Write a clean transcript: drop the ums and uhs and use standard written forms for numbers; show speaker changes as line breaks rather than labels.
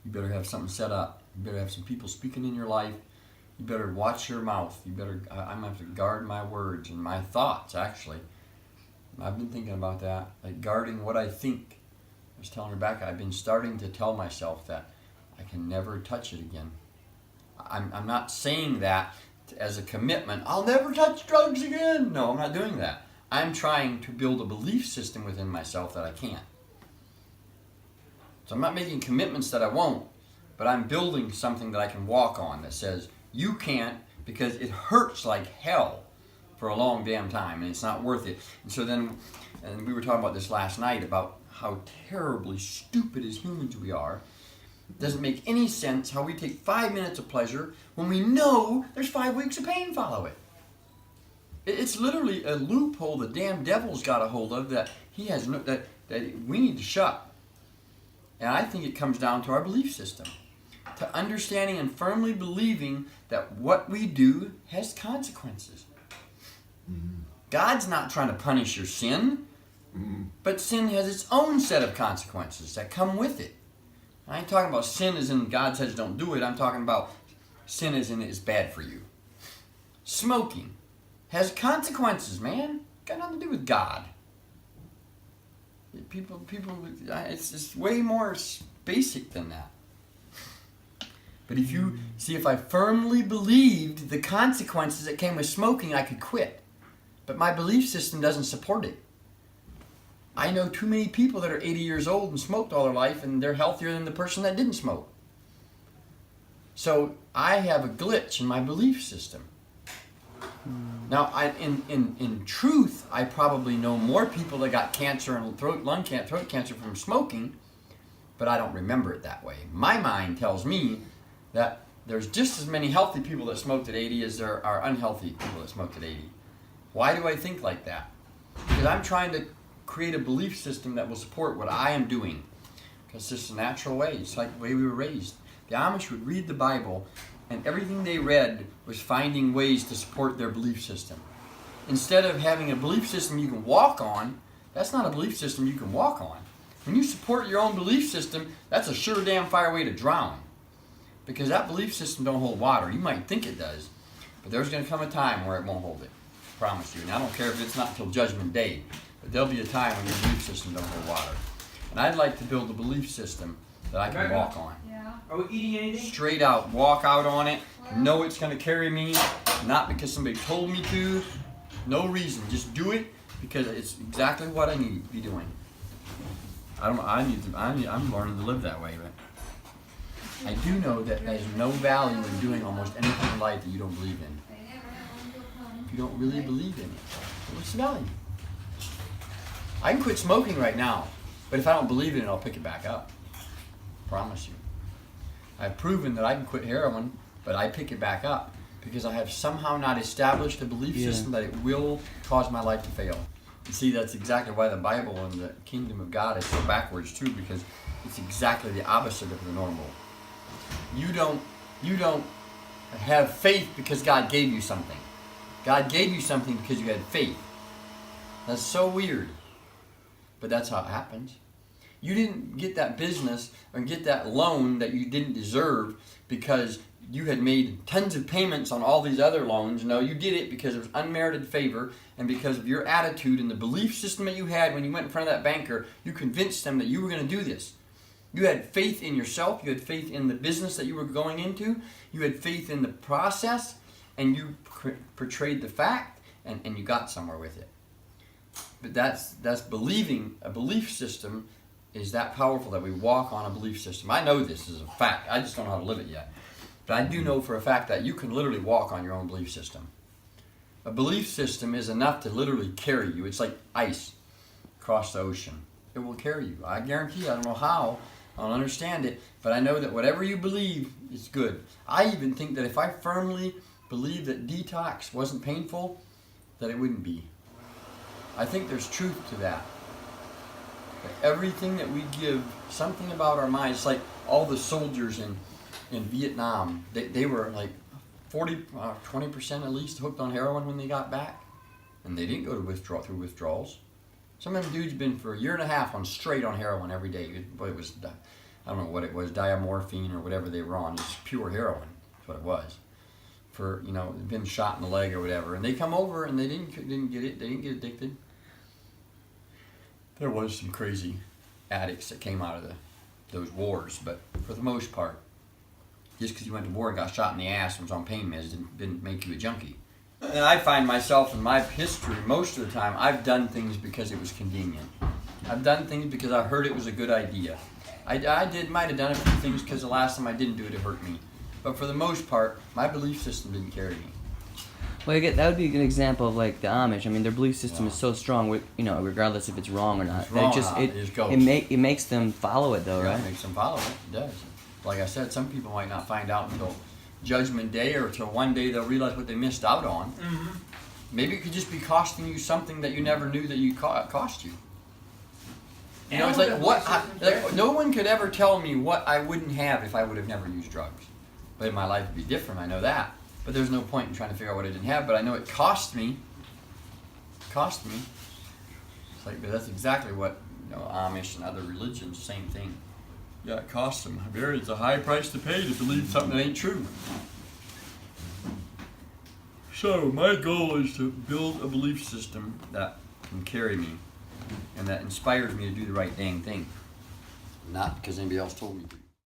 You better have something set up. You better have some people speaking in your life. You better watch your mouth. I'm going to have to guard my words and my thoughts, actually. I've been thinking about that, like guarding what I think. I was telling Rebecca, I've been starting to tell myself that I can never touch it again. I'm not saying that as a commitment. I'll never touch drugs again. No, I'm not doing that. I'm trying to build a belief system within myself that I can't. So I'm not making commitments that I won't, but I'm building something that I can walk on that says, you can't, because it hurts like hell for a long damn time, and it's not worth it. And so then, and we were talking about this last night, about how terribly stupid as humans we are. It doesn't make any sense how we take 5 minutes of pleasure when we know there's 5 weeks of pain follow it. It's literally a loophole the damn devil's got a hold of that he has no, that we need to shut. And I think it comes down to our belief system, to understanding and firmly believing that what we do has consequences. Mm-hmm. God's not trying to punish your sin, but sin has its own set of consequences that come with it. I ain't talking about sin as in God says don't do it. I'm talking about sin as in it's bad for you. Smoking has consequences, man. Got nothing to do with God. People, it's way more basic than that. But if I firmly believed the consequences that came with smoking, I could quit. But my belief system doesn't support it. I know too many people that are 80 years old and smoked all their life, and they're healthier than the person that didn't smoke. So I have a glitch in my belief system. Now, in truth, I probably know more people that got cancer and throat cancer from smoking, but I don't remember it that way. My mind tells me that there's just as many healthy people that smoked at 80 as there are unhealthy people that smoked at 80. Why do I think like that? Because I'm trying to create a belief system that will support what I am doing. Because it's just a natural way. It's like the way we were raised. The Amish would read the Bible, and everything they read was finding ways to support their belief system. Instead of having a belief system you can walk on, that's not a belief system you can walk on. When you support your own belief system, that's a sure damn fire way to drown. Because that belief system don't hold water. You might think it does, but there's going to come a time where it won't hold it. I promise you. And I don't care if it's not until Judgment Day, but there'll be a time when your belief system don't hold water. And I'd like to build a belief system that I can walk on.
Are we eating anything?
Straight out, walk out on it, know it's going to carry me, not because somebody told me to, no reason, just do it because it's exactly what I need to be doing. I'm learning to live that way, but I do know that there's no value in doing almost anything in life that you don't believe in. If you don't really believe in it, what's the value? I can quit smoking right now, but if I don't believe in it, I'll pick it back up. Promise you. I've proven that I can quit heroin, but I pick it back up because I have somehow not established a belief system that it will cause my life to fail. And see, that's exactly why the Bible and the kingdom of God is so backwards too, because it's exactly the opposite of the normal. You don't have faith because God gave you something. God gave you something because you had faith. That's so weird, but that's how it happens. You didn't get that business or get that loan that you didn't deserve because you had made tons of payments on all these other loans. No, you did it because it was unmerited favor and because of your attitude and the belief system that you had when you went in front of that banker. You convinced them that you were going to do this. You had faith in yourself. You had faith in the business that you were going into. You had faith in the process, and you portrayed the fact, and you got somewhere with it. But that's believing. A belief system is that powerful that we walk on a belief system. I know this is a fact. I just don't know how to live it yet. But I do know for a fact that you can literally walk on your own belief system. A belief system is enough to literally carry you. It's like ice across the ocean. It will carry you. I guarantee you. I don't know how. I don't understand it. But I know that whatever you believe is good. I even think that if I firmly believed that detox wasn't painful, that it wouldn't be. I think there's truth to that. Everything that we give, something about our minds, like all the soldiers in Vietnam, they were like 20% at least hooked on heroin when they got back, and they didn't go to through withdrawals. Some of them dudes been for a year and a half straight on heroin every day. Boy, I don't know what it was, diamorphine or whatever they were on. It's pure heroin. That's what it was. For, you know, been shot in the leg or whatever. And they come over and they didn't get it. They didn't get addicted. There was some crazy addicts that came out of those wars, but for the most part, just because you went to war and got shot in the ass and was on pain meds didn't make you a junkie. And I find myself in my history, most of the time, I've done things because it was convenient. I've done things because I heard it was a good idea. I might have done a few things because the last time I didn't do it, it hurt me. But for the most part, my belief system didn't carry me.
Well, that would be a good example of like the Amish. I mean, their belief system is so strong, you know, regardless if it's wrong or not.
It's wrong
that
or not,
it makes them follow it though,
Yeah,
right?
it makes them follow it. It does. Like I said, some people might not find out until Judgment Day or until one day they'll realize what they missed out on.
Mm-hmm.
Maybe it could just be costing you something that you never knew that you cost you. You know, it's like no one could ever tell me what I wouldn't have if I would have never used drugs. But my life would be different, I know that. But there's no point in trying to figure out what I didn't have, but I know it cost me. It's like, but that's exactly what, you know, Amish and other religions, same thing. Yeah, it costs them. It's a high price to pay to believe something that ain't true. So my goal is to build a belief system that can carry me and that inspires me to do the right dang thing. Not because anybody else told me to.